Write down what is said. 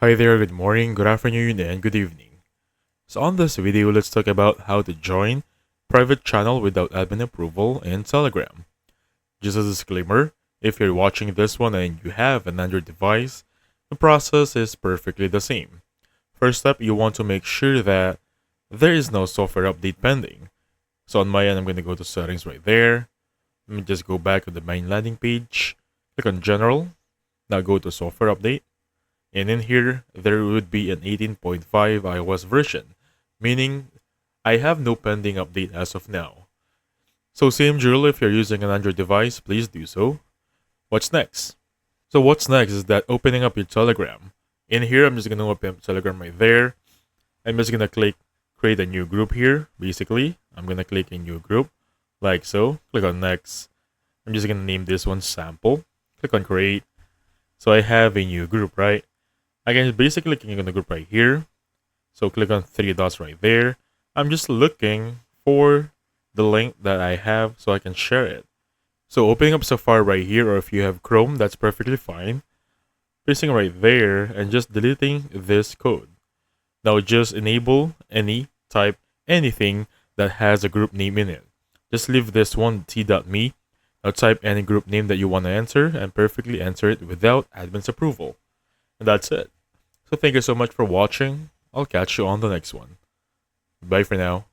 Hi there, good morning, good afternoon, and good evening. So on this video, let's talk about how to join private channel without admin approval in Telegram. Just a disclaimer, if you're watching this one and you have an Android device, the process is perfectly the same. First up, you want to make sure that there is no software update pending. So on my end, I'm going to go to settings right there. Let me just go back to the main landing page, click on general, now go to software update. And in here, there would be an 18.5 iOS version, meaning I have no pending update as of now. So same drill, if you're using an Android device, please do so. What's next? So what's next is that opening up your Telegram. In here, I'm just going to open up Telegram right there. I'm just going to click create a new group here, basically. I'm going to click a new group, like so. Click on next. I'm just going to name this one sample. Click on create. So I have a new group, right? I can basically click on the group right here. So click on three dots right there. I'm just looking for the link that I have so I can share it. So opening up Safari right here, or if you have Chrome, that's perfectly fine. Pressing right there and just deleting this code. Now just enable any, type anything that has a group name in it. Just leave this one t.me. Now type any group name that you want to enter and perfectly enter it without admin's approval. And that's it. So thank you so much for watching. I'll catch you on the next one. Bye for now.